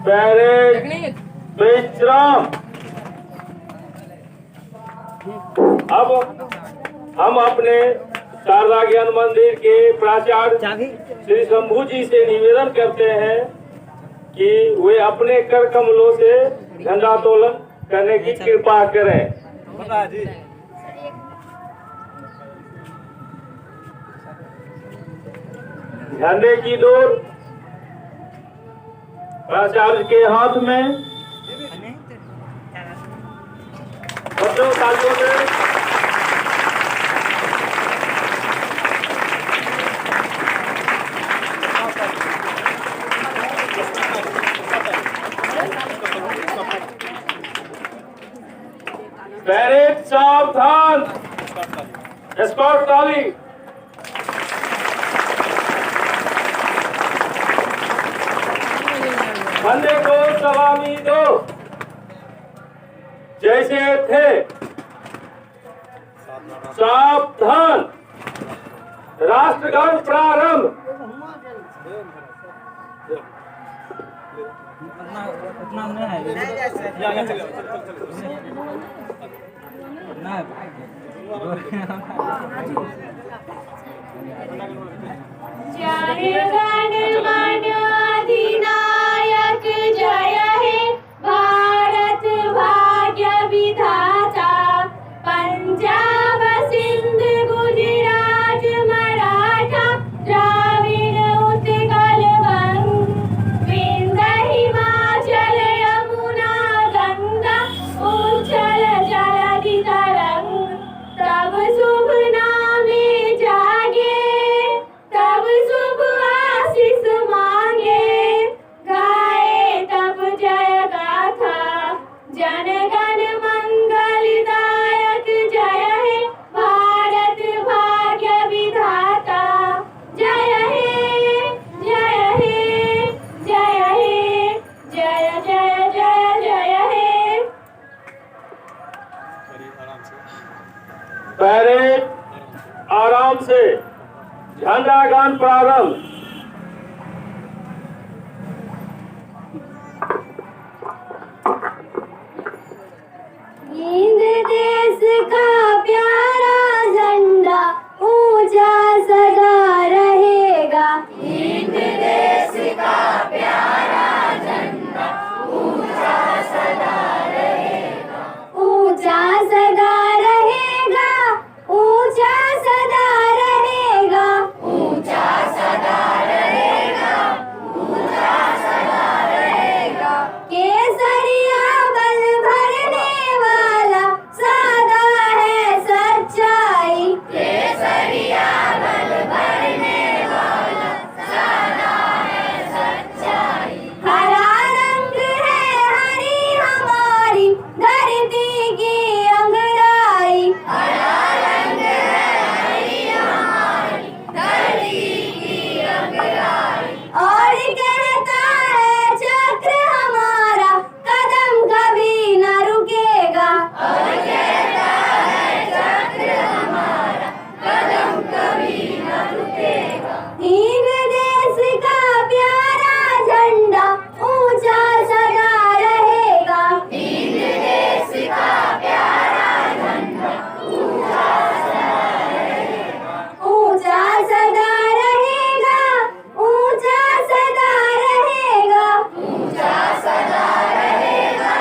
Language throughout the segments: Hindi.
पहले विश्राम। अब हम अपने शारदा ज्ञान मंदिर के प्राचार्य श्री शंभू जी से निवेदन करते हैं कि वे अपने कर कमलों से झंडोत्तोलन करने की कृपा करें। झंडे की डोर प्राचार्य के हाथ में, बच्चों तालियों से पैरेड सावधान, एस्कॉर्ट ताली। झंडे को सलामी दो जैसे थे। सावधान, राष्ट्रगान प्रारंभ। अधिनायक जय हे भारत भाग्य विधाता, पंजाब सिंध गुजरात मराठा द्राविड़ उत्कल बंग, विंध्य हिमाचल यमुना गंगा उच्छल जलधि तरंग। तब शुभ नामे जागे, तब शुभ आशीष मांगे, गाए तब जय गाथा। जन गण मंगलदायक जय हे भारत भाग्य विधाता, जय हे जय हे जय हे जय जय जय जय हे। पैरेड आराम से, झंडा गान प्रारंभ। हिंद देश का प्यारा झंडा ऊंचा सदा रहेगा। हिंद देश का प्यारा झंडा ऊंचा सदा रहेगा। ऊंचा सदा रहेगा, ऊंचा सदा रहेगा, ऊंचा सदा रहेगा, ऊंचा सदा रहेगा। केसरिया बल भरने वाला सादा है सच्चाई। केसरिया बल भरने वाला सादा है सच्चाई। हरा रंग है हरी हमारी धरती की अंगड़ाई। हरा रंग है हरी हमारी धरती की अंगड़ाई। और कहता है चक्र हमारा कदम कभी न रुकेगा। और कहता है चक्र हमारा कदम कभी न रुकेगा। हिंद देश का प्यारा झंडा ऊंचा सदा रहेगा। हिंद देश का प्यारा झंडा ऊंचा सदा रहेगा। ऊंचा सदा रहेगा, ऊंचा सदा रहेगा, ऊंचा सदा रहेगा,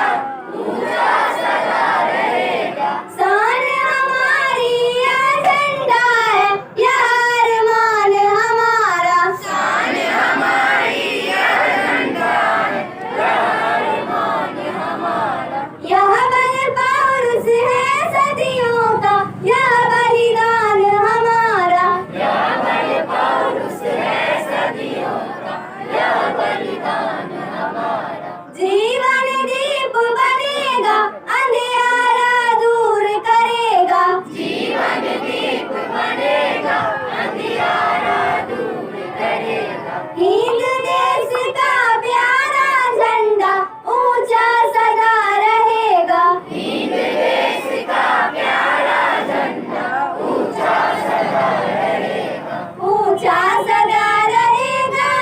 ऊंचा सदा रहेगा। शान हमारी यह झंडा है, यह अरमान हमारा। शान हमारी यह झंडा है, यह अरमान हमारा। यह बल पौरुष है सदियों का, यह बलिदान हमारा। यह बल पौरुष है सदियों का, यह बलिदान हमारा। जीवन दीप बनेगा, अंधियारा दूर करेगा। जीवन दीप बनेगा, अंधियारा दूर करेगा। हिंद देश का प्यारा झंडा ऊंचा सदा रहेगा। हिंद देश का प्यारा झंडा ऊंचा सदा रहेगा। ऊंचा सदा रहेगा,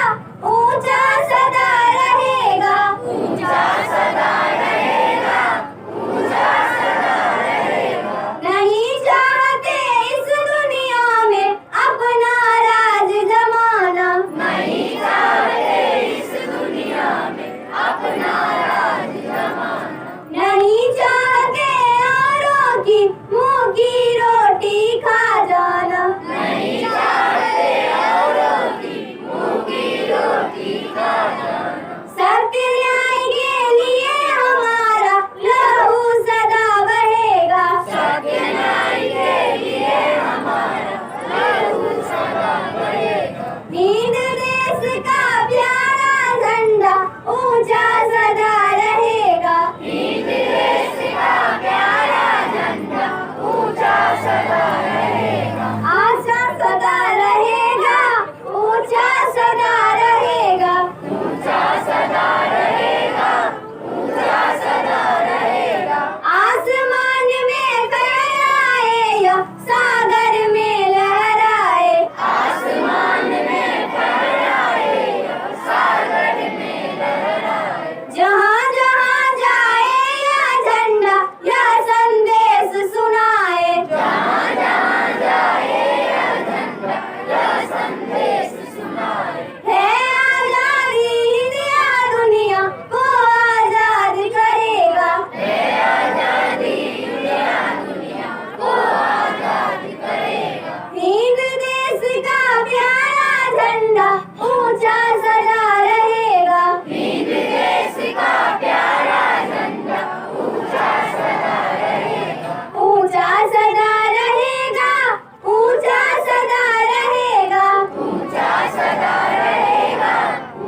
ऊंचा सदा रहेगा, ऊंचा सदा रहेगा। हिंद देश का प्यारा झंडा ऊंचा सदा रहेगा। आशा सदा रहेगा, ऊंचा सदा रहेगा। ऊंचा सदा रहेगा, ऊंचा सदा रहेगा। आसमान में फहराए या सागर में लहराए। आसमान में फहराए या सागर में लहराए। जहाँ जहाँ जाए या झंडा या संदेश सुनाए। जहाँ जहाँ जाए या झंडा या संदेश सुनाए। है आजादी हिंद या दुनिया को आजाद करेगा। है आजादी हिंद या दुनिया को आजाद करेगा। हिंद देश का प्यारा झंडा ऊंचा सदा रहेगा। हिंद देश का प्यारा झंडा ऊंचा सदा रहेगा। ऊंचा सदा रहेगा, ऊंचा सदा रहेगा। ऊंचा सदा रहेगा,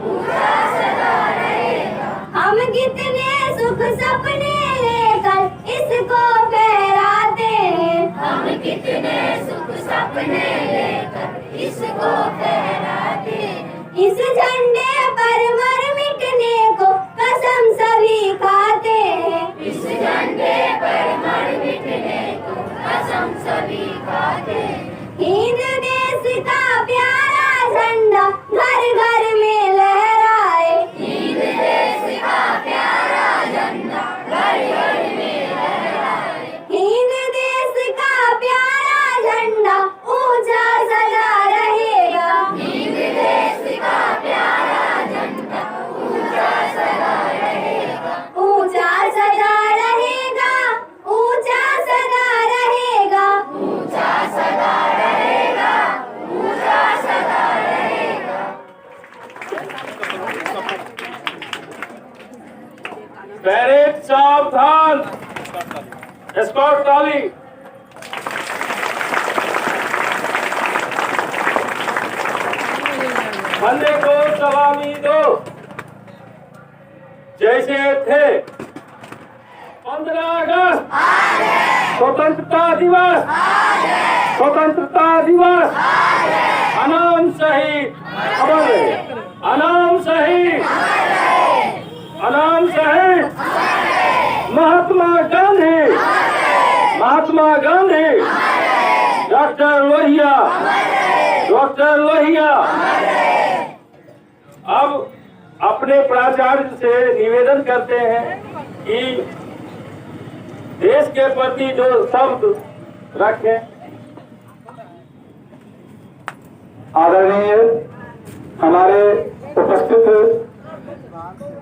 ऊंचा सदा रहेगा। हम कितने सुख सपने लेकर इसको फहराते हैं। हम कितने सुख सपने लेकर इसको फहराते हैं। इस झंडे पर मर मिटने को कसम सभी खाते हैं। इस झंडे पर मर मिटने को कसम सभी खाते हैं। हिंद देश का प्यारा झंडा घर घर में लहराए। हिंद देश का प्यारा झंडा घर घर में लहराए। हिंद देश का प्यारा झंडा ऊंचा सदा रहेगा। हिंद देश का प्यारा झंडा ऊंचा सदा रहेगा। ऊंचा सदा रहेगा, ऊंचा सदा रहेगा। ऊंचा सदा रहेगा, ऊंचा सदा रहेगा। परेड सावधान, एस्कॉर्ट ताली। झंडे को सलामी दो जैसे थे 15 अगस्त स्वतंत्रता दिवस। स्वतंत्रता दिवस। अनाम शहीद अमर रहे। अनाम शहीद, अनाम शहीद महात्मा गांधी। Mahatma Gandhi, doctor Lohia, doctor Lohia. अब अपने प्राचार्य से निवेदन करते हैं कि देश के प्रति जो शब्द रखें। आदरणीय हमारे उपस्थित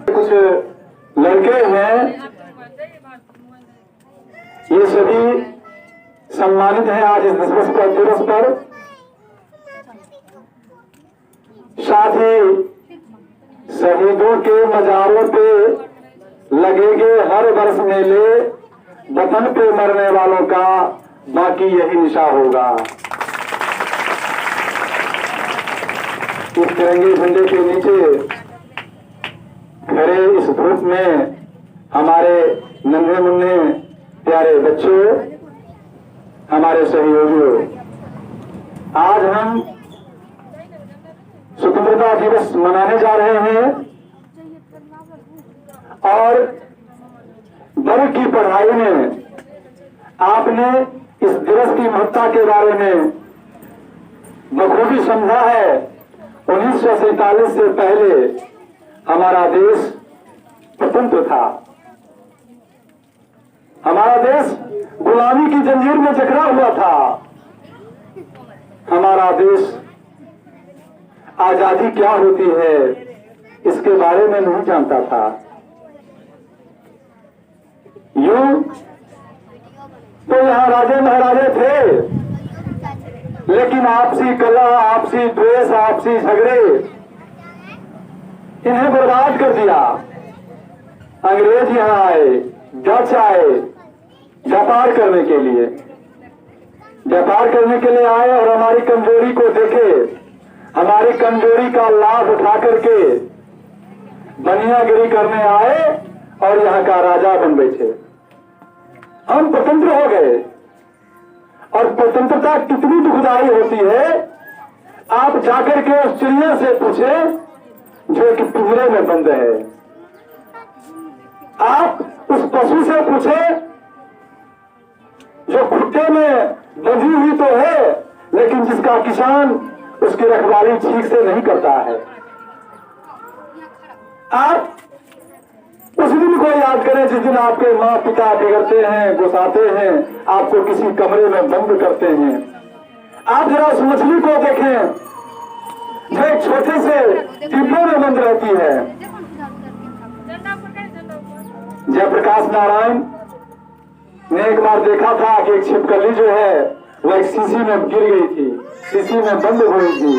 कुछ लड़के हैं, ये सभी सम्मानित हैं आज इस दिवस पर। साथ ही शहीदों के मजारों पे लगेंगे हर वर्ष मेले। वतन पे मरने वालों का बाकी यही निशा होगा। इस तिरंगे झंडे के नीचे खड़े इस धूप में हमारे नन्हे मुन्ने प्यारे बच्चों, हमारे सहयोगियों, आज हम स्वतंत्रता दिवस मनाने जा रहे हैं और वर्ग की पढ़ाई में आपने इस दिवस की महत्ता के बारे में बखूबी समझा है। 1947 से पहले हमारा देश स्वतंत्र था। हमारा देश गुलामी की जंजीर में जकड़ा हुआ था। हमारा देश आजादी क्या होती है इसके बारे में नहीं जानता था। यूं तो यहाँ राजे महाराजे थे, लेकिन आपसी कलह, आपसी द्वेष, आपसी झगड़े इन्हें बर्बाद कर दिया। अंग्रेज यहाँ आए, डच आए व्यापार करने के लिए, व्यापार करने के लिए आए और हमारी कमजोरी को देखे, हमारी कमजोरी का लाभ उठा करके बनियागिरी करने आए और यहाँ का राजा बन बैठे। हम स्वतंत्र हो गए और स्वतंत्रता कितनी दुखदाई होती है आप जाकर के उस चिड़िया से पूछे जो कि पिंजरे में बंद है। आप उस पशु से पूछे जो खुट्टे में बंधी हुई तो है लेकिन जिसका किसान उसकी रखवाली ठीक से नहीं करता है। आप उस दिन को याद करें जिस दिन आपके माँ पिता बिगड़ते हैं, गुस्साते हैं, आपको किसी कमरे में बंद करते हैं। आप जरा उस मछली को देखें जो एक छोटे से डिब्बे में बंद रहती है। जयप्रकाश नारायण ने एक बार देखा था कि एक छिपकली जो है वो एक शीशी में गिर गई थी, शीशी में बंद हो गई थी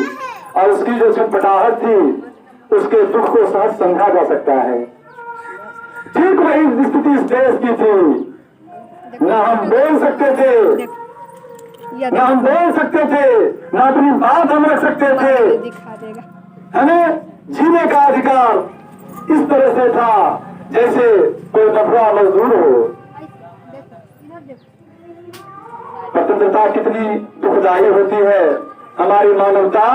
और उसकी जो छटपटाहट थी उसके दुख को सहज समझा जा सकता है। ठीक वही स्थिति इस देश की थी। न हम बोल सकते थे, न हम बोल सकते थे, न अपनी बात हम रख सकते थे। हमें जीने का अधिकार इस तरह से था जैसे कोई बफरा मजदूर हो। स्वतंत्रता कितनी दुखदाई होती है। हमारी मानवता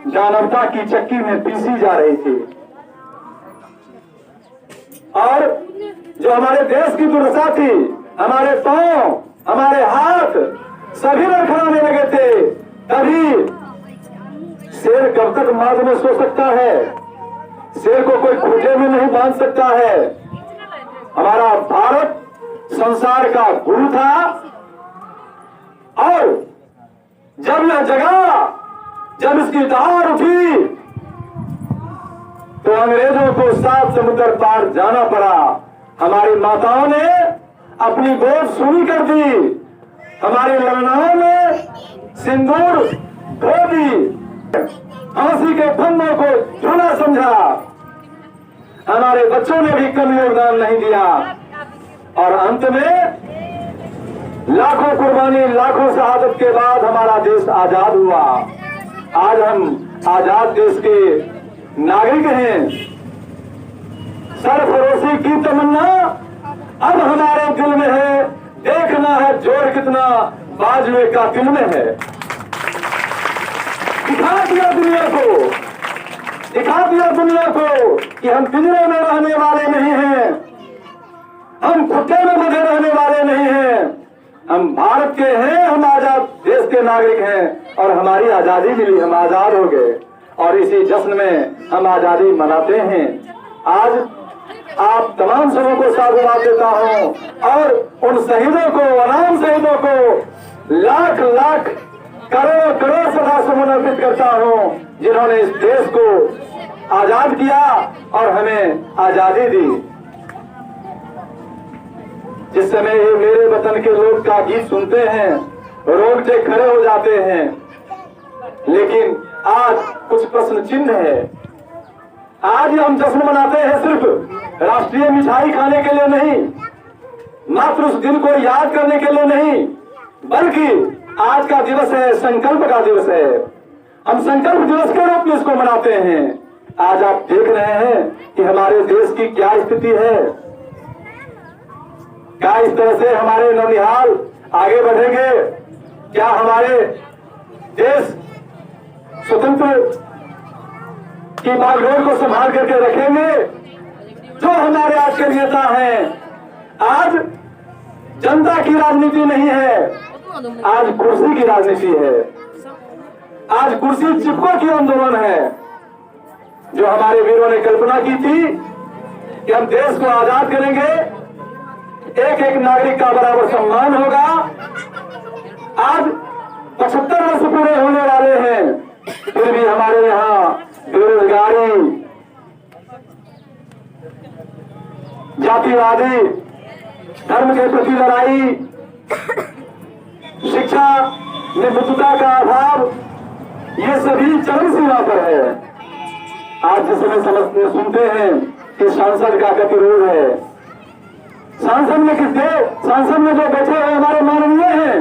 जानवता की चक्की में पीसी जा रही थी और जो हमारे देश की दुर्दशा थी, हमारे पांव, हमारे हाथ सभी लड़खड़ाने लगे थे। तभी शेर कब तक मार्ग में सो सकता है? शेर को कोई खूंटे में नहीं बांध सकता है। हमारा भारत संसार का गुरु था और जब यह जगा, जब इसकी दहाड़ उठी तो अंग्रेजों को 7 समुद्र पार जाना पड़ा। हमारी माताओं ने अपनी गोद सूनी कर दी, हमारी लड़नाओं ने सिंदूर धो दी, फांसी के फंदों को झूला समझा। हमारे बच्चों ने भी कम योगदान नहीं दिया और अंत में लाखों कुर्बानी, लाखों शहादत के बाद हमारा देश आजाद हुआ। आज हम आजाद देश के नागरिक हैं। सरफरोशी की तमन्ना अब हमारे दिल में है। देखना है जोर कितना बाजुए का दिल में है। दिखा दिया दुनिया को, दिखा दिया दुनिया को कि हम पिंजरे में रहने वाले नहीं हैं, हम खुट्टे में बंधे रहने वाले नहीं हैं। हम भारत के हैं, हम आजाद देश के नागरिक हैं और हमारी आजादी मिली, हम आजाद हो गए और इसी जश्न में हम आजादी मनाते हैं। आज आप तमाम सबों को साधुवाद देता हूं और उन शहीदों को, अनाम शहीदों को लाख लाख करोड़ करोड़ सदा समर्पित करता हूं जिन्होंने इस देश को आजाद किया और हमें आजादी दी। जिस समय ये मेरे वतन के लोग का गीत सुनते हैं रोंगटे खड़े हो जाते हैं, लेकिन आज कुछ प्रश्न चिन्ह है। आज हम जश्न मनाते हैं सिर्फ राष्ट्रीय मिठाई खाने के लिए नहीं, मात्र उस दिन को याद करने के लिए नहीं, बल्कि आज का दिवस है संकल्प का दिवस है। हम संकल्प दिवस के रूप में इसको मनाते हैं। आज आप देख रहे हैं कि हमारे देश की क्या स्थिति है, क्या इस तरह से हमारे नौनिहाल आगे बढ़ेंगे, क्या हमारे देश स्वतंत्र की बागडोर को संभाल करके रखेंगे। जो हमारे आज के नेता हैं, आज जनता की राजनीति नहीं है, आज कुर्सी की राजनीति है, आज कुर्सी चिपको की आंदोलन है। जो हमारे वीरों ने कल्पना की थी कि हम देश को आजाद करेंगे, एक एक नागरिक का बराबर सम्मान होगा, आज 75 वर्ष पूरे होने वाले हैं, फिर भी हमारे यहाँ बेरोजगारी, जातिवादी, धर्म के प्रति लड़ाई, शिक्षा में बुद्धता का अभाव, ये सभी चरम सीमा पर है। आज जिस समय सुनते हैं कि सांसद का गतिरोध है, सांसद में जो बैठे हैं हमारे माननीय हैं,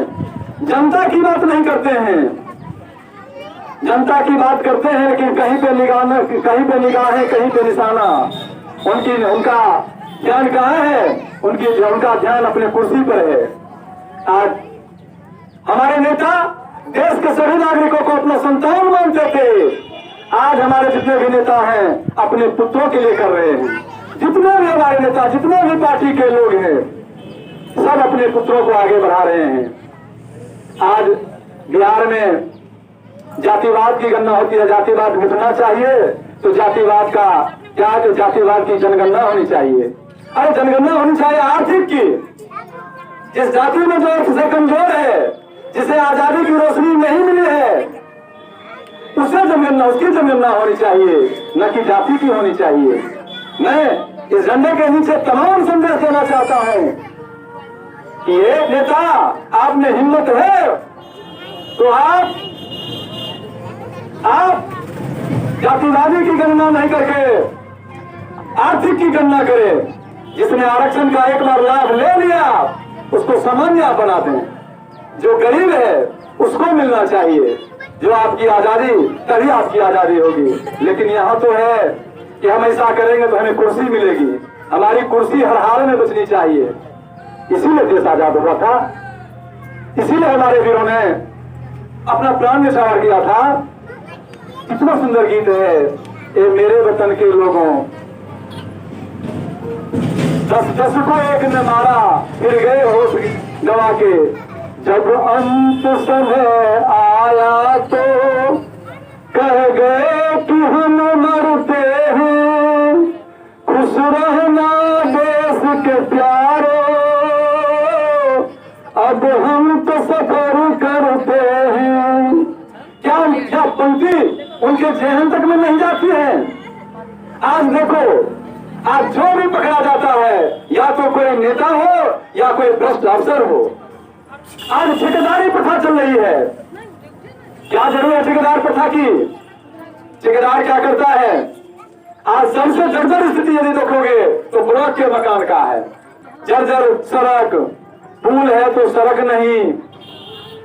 जनता की बात नहीं करते हैं। जनता की बात करते हैं लेकिन कहीं पे निगाहें, कहीं पे निशाना। उनका ध्यान कहाँ है? उनका ध्यान अपने कुर्सी पर है। आज हमारे नेता देश के सभी नागरिकों को अपना संतान मानते थे। आज हमारे जितने भी नेता हैं अपने पुत्रों के लिए कर रहे हैं। जितने भी हमारे नेता, जितने भी पार्टी के लोग हैं, सब अपने पुत्रों को आगे बढ़ा रहे हैं। आज बिहार में जातिवाद की गणना होती है। जातिवाद मिटना चाहिए तो जातिवाद का क्या, तो जातिवाद की जनगणना होनी चाहिए। अरे जनगणना होनी चाहिए आर्थिक की। जिस जाति में जो सबसे कमजोर है, जिसे आजादी की रोशनी नहीं मिली है, उससे जनगणना, उसकी जनगणना होनी चाहिए, न कि जाति की होनी चाहिए। मैं इस झंडे के नीचे तमाम संदेश देना चाहता हूं कि ये नेता, आप में हिम्मत है तो आप जातिवादी की गणना नहीं करके आर्थिक की गणना करें। जिसने आरक्षण का एक बार लाभ ले लिया उसको सामान्य बना दें। जो गरीब है उसको मिलना चाहिए। जो आपकी आजादी, तभी आपकी आजादी होगी। लेकिन यहाँ तो है कि हम ऐसा करेंगे तो हमें कुर्सी मिलेगी। हमारी कुर्सी हर हाल में बचनी चाहिए। इसीलिए देश आजाद हुआ था, इसीलिए हमारे वीरों ने अपना प्राण न्यौछावर किया था। कितना सुंदर गीत है ये मेरे वतन के लोगों, 10 को एक ने मारा फिर गए होश गवा के। जब अंत समय आया तो कह गए कि हम मरते हैं, खुश रहना देश के प्यारो, अब हम तो सफर करते हैं। क्या पंक्ति उनके जहन तक में नहीं जाती है? आज देखो, आज जो भी पकड़ा जाता है या तो कोई नेता हो या कोई भ्रष्ट अफसर हो। आज ठेकेदारी प्रथा चल रही है। क्या जरूरत है ठेकेदार प्रथा की? ठेकेदार क्या करता है? आज सबसे जर्जर स्थिति यदि देखोगे तो ब्लॉक के मकान का है। जर्जर सड़क, पुल है तो सड़क नहीं,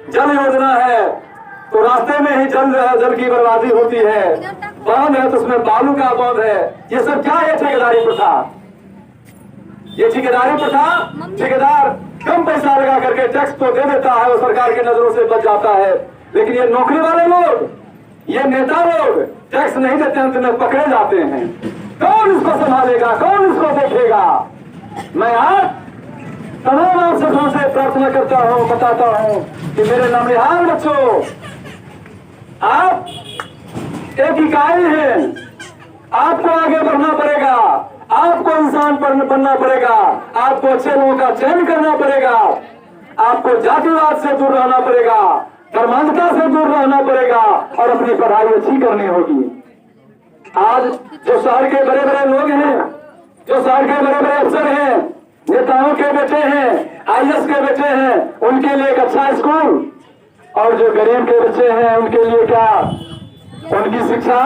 जल योजना है तो रास्ते में ही जल की बर्बादी होती है, बांध है तो उसमें बालू का बांध है। ये सब क्या है? ठेकेदारी प्रथा। ये ठेकेदारी प्रथा, ठेकेदार कम पैसा लगा करके टैक्स तो दे देता है, वो सरकार की नजरों से बच जाता है। लेकिन ये नौकरी वाले लोग, ये नेता लोग टैक्स नहीं देते, अंत में पकड़े जाते हैं। कौन इसको संभालेगा? कौन इसको देखेगा? मैं आज तमाम आप सबों से प्रार्थना करता हूँ, बताता हूँ कि मेरे नौनिहाल बच्चों, आप एक इकाई है। आपको आगे बढ़ना पड़ेगा, आपको इंसान बनना पड़ेगा, आपको अच्छे लोगों का चयन करना पड़ेगा, आपको जातिवाद से दूर रहना पड़ेगा, धर्मांधता से दूर रहना पड़ेगा और अपनी पढ़ाई अच्छी करनी होगी। आज जो शहर के बड़े बड़े लोग हैं, जो शहर के बड़े बड़े अफसर हैं, नेताओं के बेटे हैं, IAS के बेटे हैं, उनके लिए एक अच्छा स्कूल, और जो गरीब के बच्चे हैं उनके लिए क्या, उनकी शिक्षा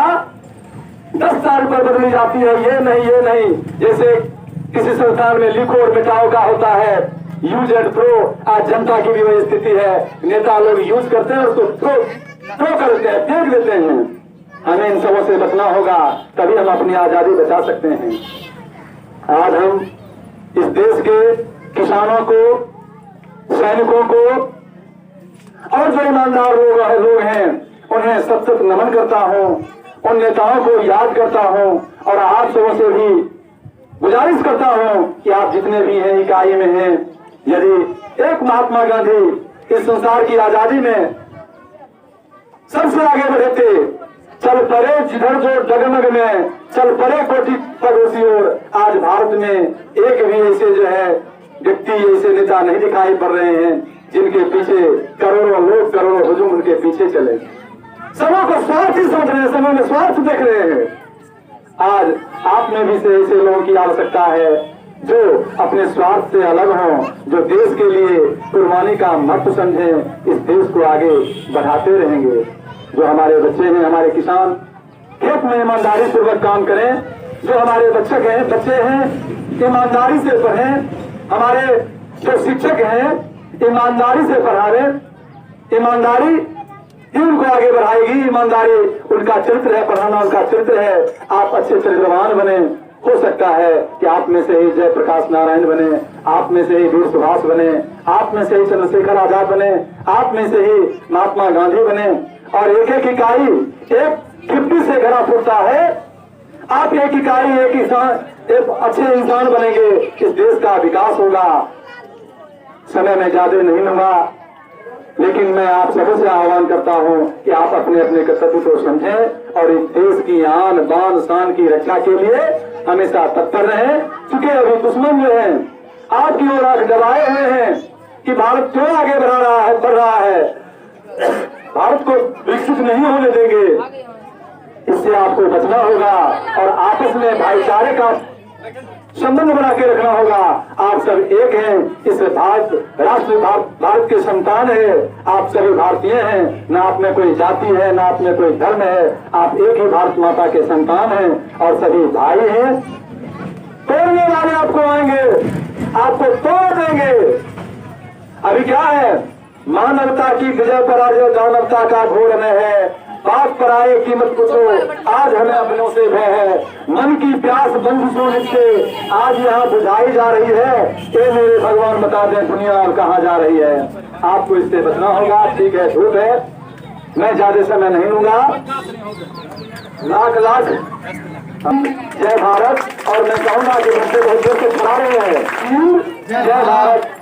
10 साल पर बदली जाती है। ये नहीं जैसे किसी संस्थान में लिखो और मिटाओ का होता है, यूज एंड थ्रो। आज जनता की भी वही स्थिति है। नेता लोग यूज करते हैं, उसको थ्रो करते हैं, फेंक देते हैं। हमें इन सबों से बचना होगा, तभी हम अपनी आजादी बचा सकते हैं। आज हम इस देश के किसानों को, सैनिकों को और जो ईमानदार लोग हैं उन्हें सतत नमन करता हूँ, उन नेताओं को याद करता हूँ और आप सबों से भी गुजारिश करता हूँ कि आप जितने भी हैं इकाई में हैं, यदि एक महात्मा गांधी इस संसार की आजादी में सबसे आगे बढ़े थे, चल पड़े जिधर जो डगमग में, चल पड़े कोटि पड़ोसी ओर। आज भारत में एक भी ऐसे जो है व्यक्ति, ऐसे नेता नहीं दिखाई पड़ रहे हैं जिनके पीछे करोड़ों लोग, करोड़ों हुजूम उनके पीछे चले। सबों को स्वार्थ ही समझ रहे हैं, सबों में स्वार्थ देख रहे हैं। आज आप में भी से ऐसे लोगों की आवश्यकता है जो अपने स्वार्थ से अलग हों, जो देश के लिए कुर्बानी का महत्व समझें, इस देश को आगे बढ़ाते रहेंगे। जो हमारे बच्चे हैं, हमारे किसान खेत में ईमानदारी पूर्वक काम करें, जो हमारे बच्चे हैं ईमानदारी से पढ़ें, हमारे जो शिक्षक हैं ईमानदारी से पढ़ावें। ईमानदारी ही उनको आगे बढ़ाएगी। ईमानदारी उनका चरित्र है, पढ़ाना उनका चरित्र है। आप अच्छे चरित्रवान बने, हो सकता है कि आप में से ही जयप्रकाश नारायण बने, आप में से ही वीर सुभाष बने, आप में से ही चंद्रशेखर आजाद बने, आप में से ही महात्मा गांधी बने। और एक एक इकाई एक खिप्पी से घड़ा फूटता है। आप एक इकाई एक इंसान, एक अच्छे इंसान बनेंगे, इस देश का विकास होगा। समय में ज्यादा नहीं लूंगा, लेकिन मैं आप सबसे आह्वान करता हूं कि आप अपने अपने कर्तव्य को समझें और इस देश की आन बान शान की रक्षा के लिए हमेशा तत्पर रहें। क्योंकि अभी दुश्मन जो है आपकी ओर आंख दबाए हुए हैं कि भारत क्यों आगे बढ़ रहा है, भारत को विकसित नहीं होने देंगे। इससे आपको बचना होगा और आपस में भाईचारे का संबंध बना के रखना होगा। आप सब एक हैं, इस भारत के संतान है, आप सभी भारतीय हैं, ना आप में कोई जाति है, ना आप में कोई धर्म है, आप एक ही भारत माता के संतान हैं और सभी भाई हैं। तोड़ने वाले आपको आएंगे, आपको तोड़ देंगे। अभी क्या है, मानवता की विजय पराजय दानवता का घोर में है। बात पर आए कीमत पूछो, आज हमें अपनों से भय है। मन की प्यास बंदिशों से आज यहाँ बुझाई जा रही है। ये मेरे भगवान बता दें दुनिया और कहाँ जा रही है। आपको इससे बचना होगा। ठीक है, धूप है, मैं ज्यादा समय नहीं लूंगा। लाख लाख जय भारत। और मैं कहूँगा कि बच्चे बहुत देर से खड़ा रहे हैं। जय भारत।